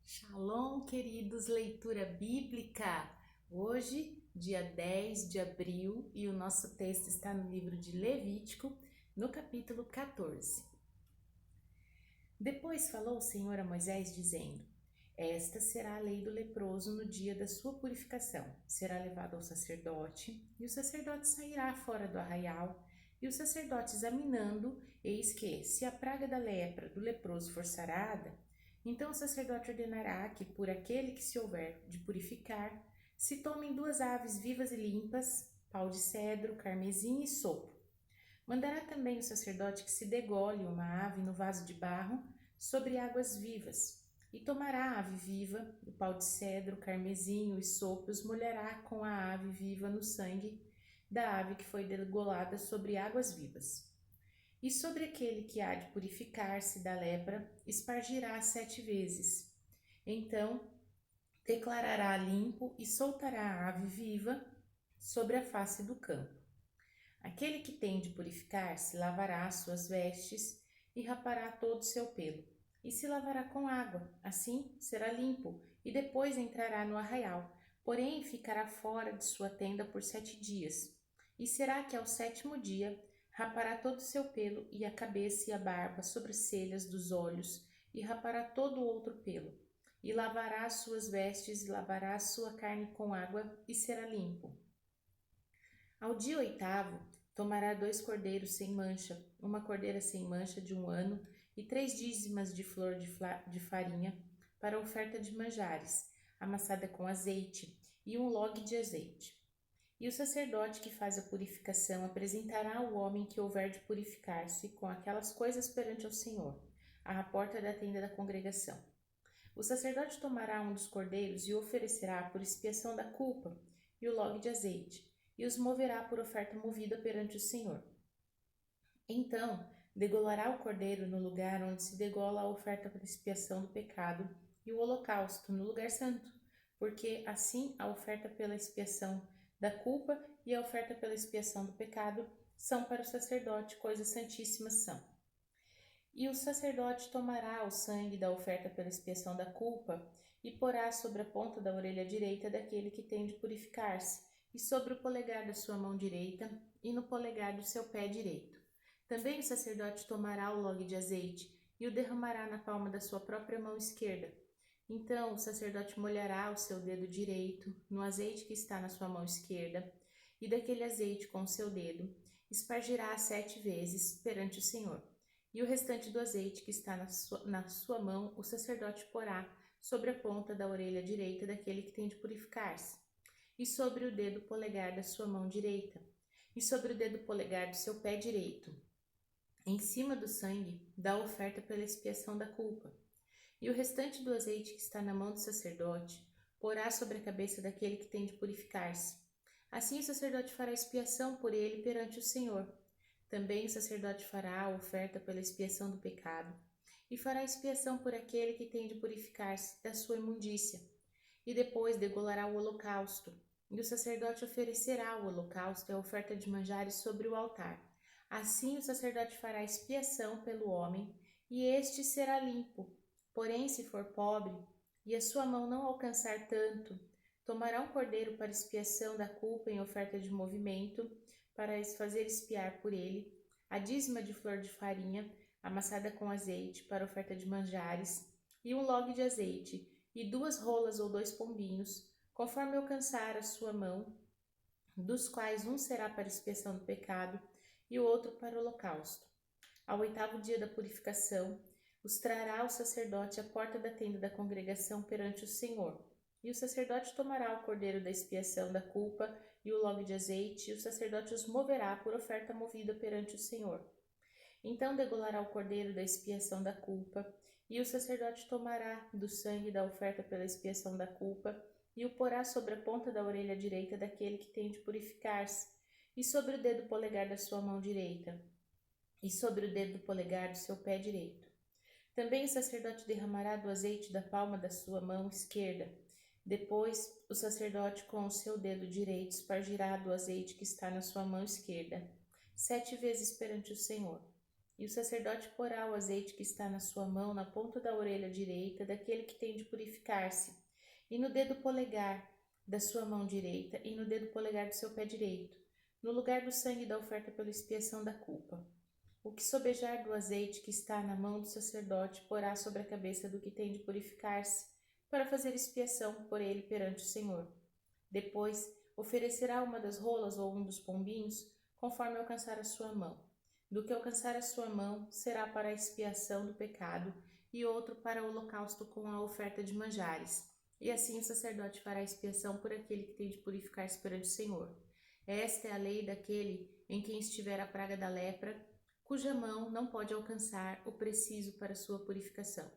Shalom, queridos, leitura bíblica. Hoje, dia 10 de abril, e o nosso texto está no livro de Levítico, no capítulo 14. Depois falou o Senhor a Moisés, dizendo: Esta será a lei do leproso no dia da sua purificação. Será levado ao sacerdote, e o sacerdote sairá fora do arraial, e o sacerdote examinando, eis que, se a praga da lepra do leproso for sarada, então o sacerdote ordenará que, por aquele que se houver de purificar, se tomem 2 aves vivas e limpas, pau de cedro, carmesim e sopo. Mandará também o sacerdote que se degole uma ave no vaso de barro sobre águas vivas, e tomará a ave viva, o pau de cedro, o carmesim e os sopros, molhará com a ave viva no sangue da ave que foi degolada sobre águas vivas. E sobre aquele que há de purificar-se da lepra, espargirá 7 vezes. Então declarará limpo e soltará a ave viva sobre a face do campo. Aquele que tem de purificar-se lavará as suas vestes e rapará todo o seu pelo, e se lavará com água, assim será limpo, e depois entrará no arraial, porém ficará fora de sua tenda por 7 dias. E será que ao 7º dia rapará todo o seu pelo, e a cabeça e a barba, sobrancelhas dos olhos, e rapará todo o outro pelo. E lavará as suas vestes, e lavará a sua carne com água, e será limpo. Ao dia 8º, tomará 2 cordeiros sem mancha, uma cordeira sem mancha de 1 ano, e 3 dízimas de flor de farinha, para oferta de manjares, amassada com azeite, e 1 log de azeite. E o sacerdote que faz a purificação apresentará ao homem que houver de purificar-se com aquelas coisas perante ao Senhor, à porta da tenda da congregação. O sacerdote tomará um dos cordeiros e o oferecerá por expiação da culpa, e o log de azeite, e os moverá por oferta movida perante o Senhor. Então, degolará o cordeiro no lugar onde se degola a oferta por expiação do pecado, e o holocausto no lugar santo, porque assim a oferta pela expiação da culpa e a oferta pela expiação do pecado são para o sacerdote, coisas santíssimas são. E o sacerdote tomará o sangue da oferta pela expiação da culpa e porá sobre a ponta da orelha direita daquele que tem de purificar-se, e sobre o polegar da sua mão direita e no polegar do seu pé direito. Também o sacerdote tomará o log de azeite e o derramará na palma da sua própria mão esquerda. Então o sacerdote molhará o seu dedo direito no azeite que está na sua mão esquerda, e daquele azeite com o seu dedo espargirá 7 vezes perante o Senhor. E o restante do azeite que está na sua mão o sacerdote porá sobre a ponta da orelha direita daquele que tem de purificar-se, e sobre o dedo polegar da sua mão direita, e sobre o dedo polegar do seu pé direito, em cima do sangue da oferta pela expiação da culpa. E o restante do azeite que está na mão do sacerdote porá sobre a cabeça daquele que tem de purificar-se. Assim o sacerdote fará expiação por ele perante o Senhor. Também o sacerdote fará a oferta pela expiação do pecado, e fará expiação por aquele que tem de purificar-se da sua imundícia. E depois degolará o holocausto, e o sacerdote oferecerá o holocausto e a oferta de manjares sobre o altar. Assim o sacerdote fará expiação pelo homem, e este será limpo. Porém, se for pobre, e a sua mão não alcançar tanto, tomará um cordeiro para expiação da culpa em oferta de movimento, para fazer expiar por ele, a dízima de flor de farinha, amassada com azeite, para oferta de manjares, e 1 log de azeite, e 2 rolas ou 2 pombinhos, conforme alcançar a sua mão, dos quais um será para expiação do pecado, e o outro para o holocausto. Ao 8º dia da purificação, os trará o sacerdote à porta da tenda da congregação perante o Senhor. E o sacerdote tomará o cordeiro da expiação da culpa e o log de azeite, e o sacerdote os moverá por oferta movida perante o Senhor. Então degolará o cordeiro da expiação da culpa, e o sacerdote tomará do sangue da oferta pela expiação da culpa, e o porá sobre a ponta da orelha direita daquele que tem de purificar-se, e sobre o dedo polegar da sua mão direita, e sobre o dedo polegar do seu pé direito. Também o sacerdote derramará do azeite da palma da sua mão esquerda. Depois, o sacerdote com o seu dedo direito espargirá do azeite que está na sua mão esquerda, 7 vezes perante o Senhor. E o sacerdote porá o azeite que está na sua mão na ponta da orelha direita daquele que tem de purificar-se, e no dedo polegar da sua mão direita, e no dedo polegar do seu pé direito, no lugar do sangue da oferta pela expiação da culpa. O que sobejar do azeite que está na mão do sacerdote porá sobre a cabeça do que tem de purificar-se, para fazer expiação por ele perante o Senhor. Depois, oferecerá uma das rolas ou um dos pombinhos, conforme alcançar a sua mão. Do que alcançar a sua mão, será para a expiação do pecado, e outro para o holocausto com a oferta de manjares. E assim o sacerdote fará expiação por aquele que tem de purificar-se perante o Senhor. Esta é a lei daquele em quem estiver a praga da lepra, cuja mão não pode alcançar o preciso para sua purificação.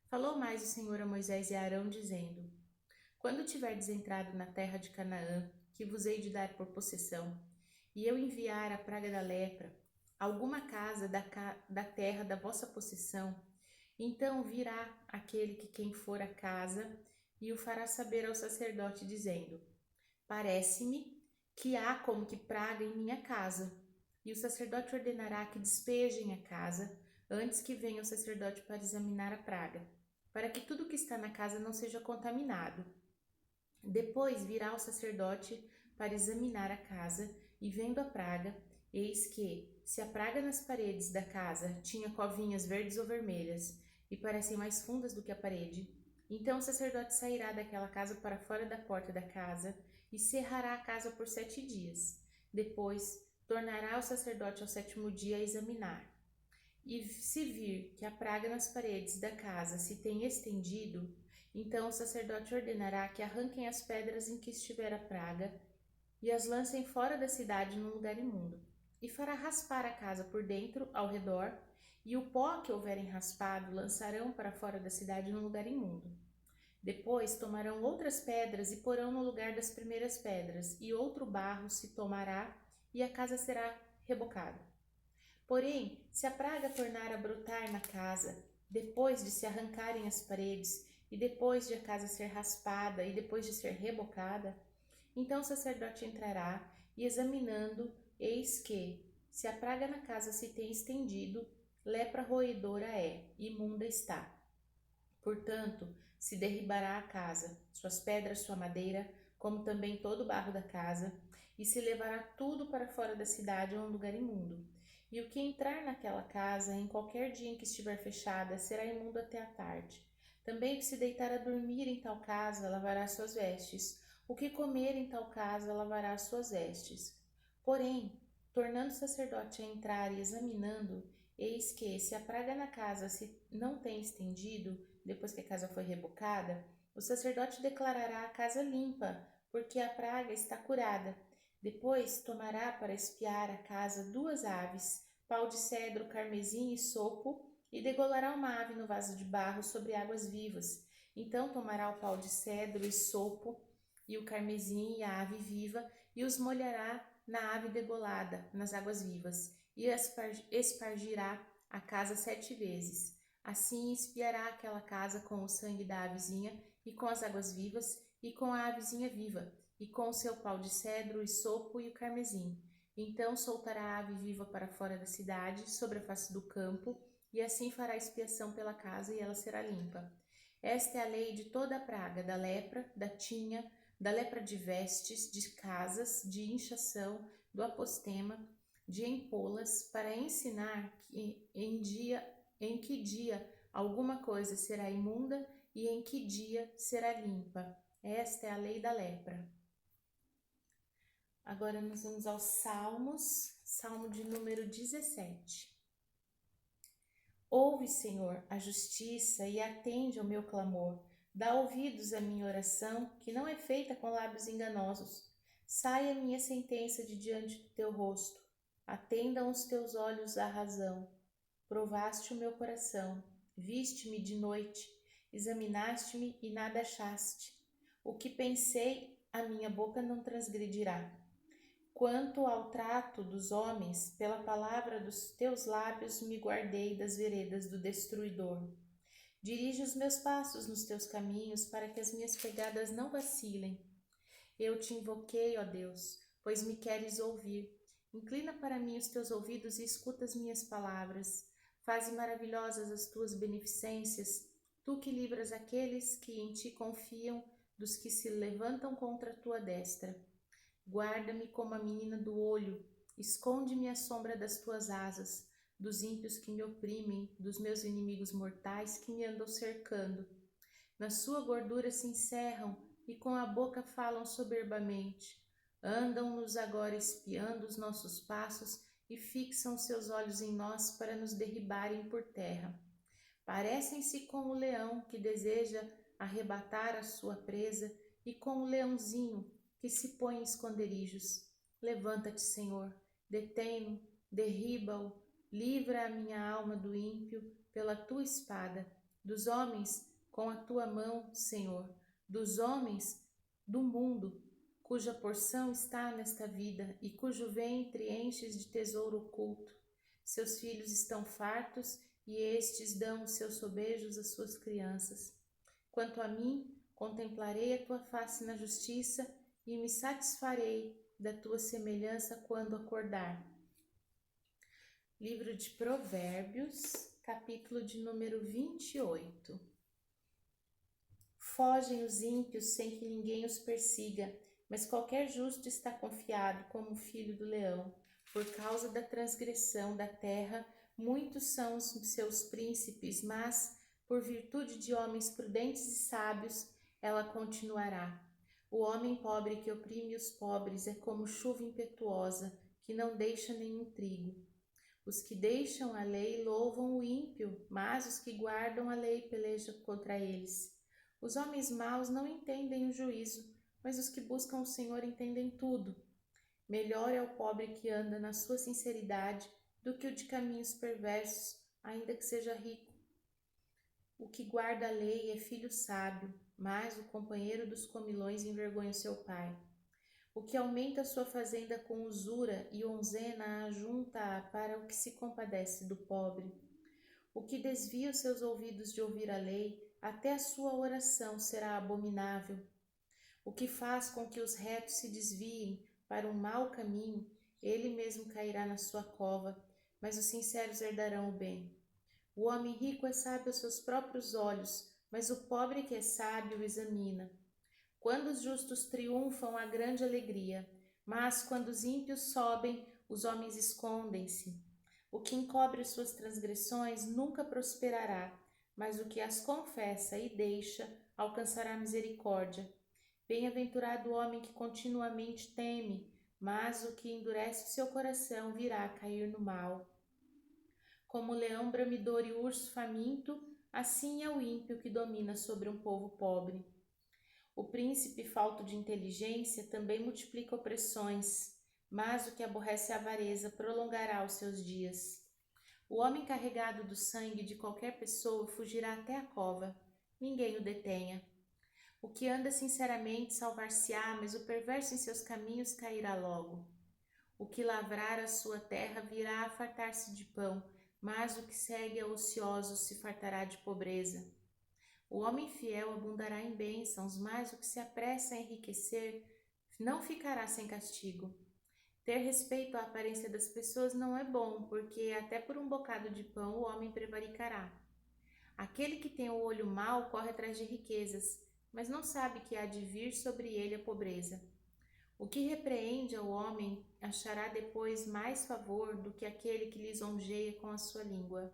Falou mais o Senhor a Moisés e a Arão, dizendo: Quando tiverdes entrado na terra de Canaã, que vos hei de dar por possessão, e eu enviar a praga da lepra, alguma casa da terra da vossa possessão, então virá aquele que quem for a casa e o fará saber ao sacerdote, dizendo: Parece-me que há como que praga em minha casa. E o sacerdote ordenará que despejem a casa, antes que venha o sacerdote para examinar a praga, para que tudo que está na casa não seja contaminado. Depois virá o sacerdote para examinar a casa, e vendo a praga, eis que, se a praga nas paredes da casa tinha covinhas verdes ou vermelhas, e parecem mais fundas do que a parede, então o sacerdote sairá daquela casa para fora da porta da casa, e cerrará a casa por 7 dias. Depois, tornará o sacerdote ao 7º dia a examinar. E se vir que a praga nas paredes da casa se tem estendido, então o sacerdote ordenará que arranquem as pedras em que estiver a praga e as lancem fora da cidade num lugar imundo. E fará raspar a casa por dentro, ao redor, e o pó que houverem raspado lançarão para fora da cidade num lugar imundo. Depois tomarão outras pedras e porão no lugar das primeiras pedras, e outro barro se tomará, e a casa será rebocada. Porém, se a praga tornar a brotar na casa, depois de se arrancarem as paredes, e depois de a casa ser raspada, e depois de ser rebocada, então o sacerdote entrará, e examinando, eis que, se a praga na casa se tem estendido, lepra roedora é, imunda está. Portanto, se derribará a casa, suas pedras, sua madeira, como também todo o barro da casa, e se levará tudo para fora da cidade a um lugar imundo. E o que entrar naquela casa, em qualquer dia em que estiver fechada, será imundo até a tarde. Também o que se deitar a dormir em tal casa, lavará suas vestes. O que comer em tal casa, lavará suas vestes. Porém, tornando o sacerdote a entrar e examinando, eis que, se a praga na casa se não tem estendido, depois que a casa foi rebocada, o sacerdote declarará a casa limpa, porque a praga está curada. Depois tomará para espiar a casa 2 aves, pau de cedro, carmesim e sopo, e degolará uma ave no vaso de barro sobre águas vivas. Então tomará o pau de cedro e sopo, e o carmesim e a ave viva, e os molhará na ave degolada, nas águas vivas, e espargirá a casa 7 vezes. Assim espiará aquela casa com o sangue da avezinha, e com as águas vivas, e com a avezinha viva, e com o seu pau de cedro, e sopo e o carmesim. Então soltará a ave viva para fora da cidade, sobre a face do campo, e assim fará expiação pela casa, e ela será limpa. Esta é a lei de toda a praga, da lepra, da tinha, da lepra de vestes, de casas, de inchação, do apostema, de empolas, para ensinar que em que dia alguma coisa será imunda e em que dia será limpa. Esta é a lei da lepra. Agora nós vamos aos Salmos, Salmo de número 17. Ouve, Senhor, a justiça e atende ao meu clamor. Dá ouvidos à minha oração, que não é feita com lábios enganosos. Saia a minha sentença de diante do teu rosto. Atendam os teus olhos à razão. Provaste o meu coração, viste-me de noite, examinaste-me e nada achaste. O que pensei, a minha boca não transgredirá. Quanto ao trato dos homens, pela palavra dos teus lábios me guardei das veredas do destruidor. Dirige os meus passos nos teus caminhos, para que as minhas pegadas não vacilem. Eu te invoquei, ó Deus, pois me queres ouvir. Inclina para mim os teus ouvidos e escuta as minhas palavras. Faze maravilhosas as tuas beneficências, tu que livras aqueles que em ti confiam dos que se levantam contra a tua destra. Guarda-me como a menina do olho, esconde-me à sombra das tuas asas, dos ímpios que me oprimem, dos meus inimigos mortais que me andam cercando. Na sua gordura se encerram e com a boca falam soberbamente. Andam-nos agora espiando os nossos passos e fixam seus olhos em nós para nos derribarem por terra. Parecem-se com o leão que deseja arrebatar a sua presa e com o leãozinho que se põe em esconderijos. Levanta-te, Senhor, detém-no, derriba-o, livra a minha alma do ímpio pela tua espada, dos homens com a tua mão, Senhor, dos homens do mundo, cuja porção está nesta vida e cujo ventre enches de tesouro oculto. Seus filhos estão fartos e estes dão os seus sobejos às suas crianças. Quanto a mim, contemplarei a tua face na justiça e me satisfarei da tua semelhança quando acordar. Livro de Provérbios, capítulo de número 28. Fogem os ímpios sem que ninguém os persiga, mas qualquer justo está confiado como o filho do leão. Por causa da transgressão da terra, muitos são os seus príncipes, mas, por virtude de homens prudentes e sábios, ela continuará. O homem pobre que oprime os pobres é como chuva impetuosa, que não deixa nenhum trigo. Os que deixam a lei louvam o ímpio, mas os que guardam a lei pelejam contra eles. Os homens maus não entendem o juízo, mas os que buscam o Senhor entendem tudo. Melhor é o pobre que anda na sua sinceridade do que o de caminhos perversos, ainda que seja rico. O que guarda a lei é filho sábio, mas o companheiro dos comilões envergonha seu pai. O que aumenta sua fazenda com usura e onzena ajunta-a para o que se compadece do pobre. O que desvia os seus ouvidos de ouvir a lei, até a sua oração será abominável. O que faz com que os retos se desviem para um mau caminho, ele mesmo cairá na sua cova, mas os sinceros herdarão o bem. O homem rico é sábio aos seus próprios olhos, mas o pobre que é sábio o examina. Quando os justos triunfam, há grande alegria, mas quando os ímpios sobem, os homens escondem-se. O que encobre suas transgressões nunca prosperará, mas o que as confessa e deixa alcançará misericórdia. Bem-aventurado o homem que continuamente teme, mas o que endurece o seu coração virá a cair no mal. Como o leão bramidor e o urso faminto, assim é o ímpio que domina sobre um povo pobre. O príncipe falto de inteligência também multiplica opressões, mas o que aborrece a avareza prolongará os seus dias. O homem carregado do sangue de qualquer pessoa fugirá até a cova, ninguém o detenha. O que anda sinceramente salvar-se-á, mas o perverso em seus caminhos cairá logo. O que lavrar a sua terra virá a fartar-se de pão, mas o que segue a ociosos se fartará de pobreza. O homem fiel abundará em bênçãos, mas o que se apressa a enriquecer não ficará sem castigo. Ter respeito à aparência das pessoas não é bom, porque até por um bocado de pão o homem prevaricará. Aquele que tem o olho mau corre atrás de riquezas, mas não sabe que há de vir sobre ele a pobreza. O que repreende ao homem achará depois mais favor do que aquele que lisonjeia com a sua língua.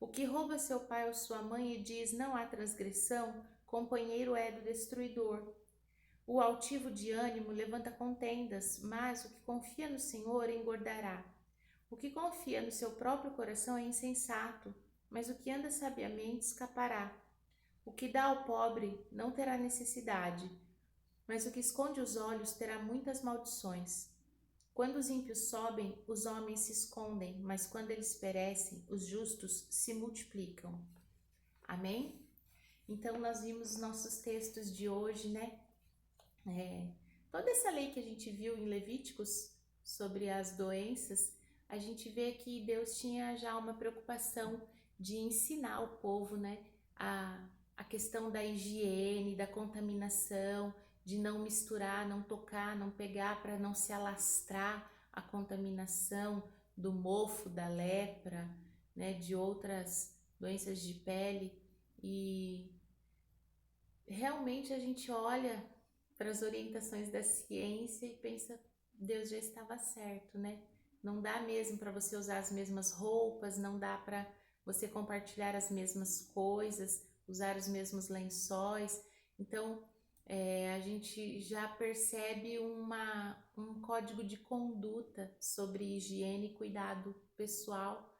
O que rouba seu pai ou sua mãe e diz não há transgressão, companheiro é do destruidor. O altivo de ânimo levanta contendas, mas o que confia no Senhor engordará. O que confia no seu próprio coração é insensato, mas o que anda sabiamente escapará. O que dá ao pobre não terá necessidade, mas o que esconde os olhos terá muitas maldições. Quando os ímpios sobem, os homens se escondem, mas quando eles perecem, os justos se multiplicam. Amém? Então, nós vimos os nossos textos de hoje, né? Toda essa lei que a gente viu em Levíticos sobre as doenças, a gente vê que Deus tinha já uma preocupação de ensinar o povo, né? A questão da higiene, da contaminação, de não misturar, não tocar, não pegar para não se alastrar a contaminação do mofo, da lepra, né, de outras doenças de pele. E realmente a gente olha para as orientações da ciência e pensa, Deus já estava certo, né? Não dá mesmo para você usar as mesmas roupas, não dá para você compartilhar as mesmas coisas, usar os mesmos lençóis. Então, a gente já percebe um código de conduta sobre higiene e cuidado pessoal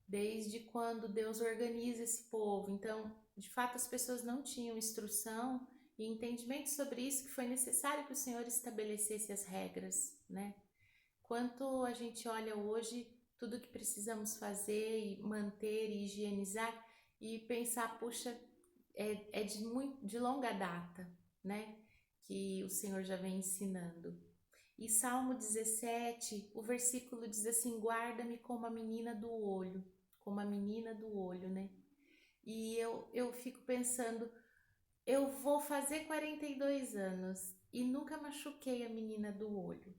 desde quando Deus organiza esse povo. Então, de fato, as pessoas não tinham instrução e entendimento sobre isso, que foi necessário que o Senhor estabelecesse as regras, né? Quanto a gente olha hoje, tudo que precisamos fazer e manter e higienizar e pensar, puxa, é de longa data, né? Que o Senhor já vem ensinando. E Salmo 17, o versículo diz assim: guarda-me como a menina do olho, como a menina do olho, né? E eu fico pensando, eu vou fazer 42 anos e nunca machuquei a menina do olho.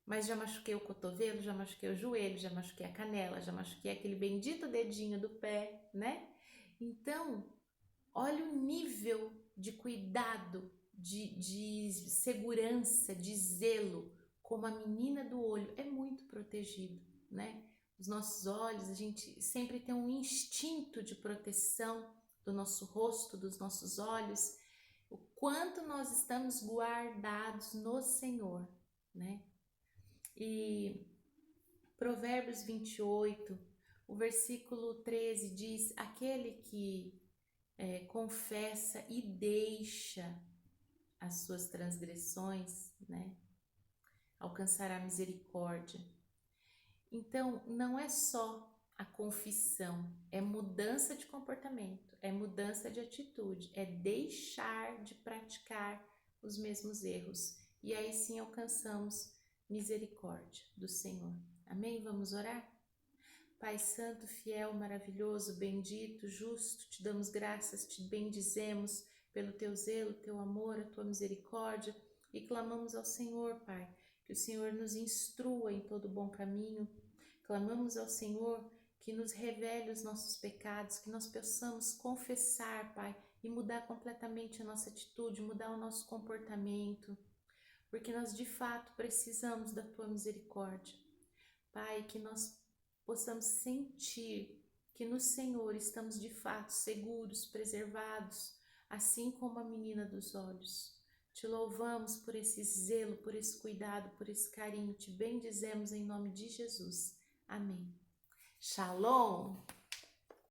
Mas já machuquei o cotovelo, já machuquei o joelho, já machuquei a canela, já machuquei aquele bendito dedinho do pé, né? Então, olha o nível de cuidado, de segurança, de zelo, como a menina do olho é muito protegido, né? Os nossos olhos, a gente sempre tem um instinto de proteção do nosso rosto, dos nossos olhos, o quanto nós estamos guardados no Senhor, né? E Provérbios 28, o versículo 13 diz: aquele que confessa e deixa as suas transgressões, né, alcançará misericórdia. Então, não é só a confissão, é mudança de comportamento, é mudança de atitude, é deixar de praticar os mesmos erros. E aí sim alcançamos misericórdia do Senhor. Amém? Vamos orar? Pai santo, fiel, maravilhoso, bendito, justo, te damos graças, te bendizemos pelo teu zelo, teu amor, a tua misericórdia e clamamos ao Senhor, Pai, que o Senhor nos instrua em todo bom caminho. Clamamos ao Senhor que nos revele os nossos pecados, que nós possamos confessar, Pai, e mudar completamente a nossa atitude, mudar o nosso comportamento, porque nós de fato precisamos da tua misericórdia. Pai, que nós possamos sentir que no Senhor estamos de fato seguros, preservados, assim como a menina dos olhos. Te louvamos por esse zelo, por esse cuidado, por esse carinho. Te bendizemos em nome de Jesus. Amém. Shalom!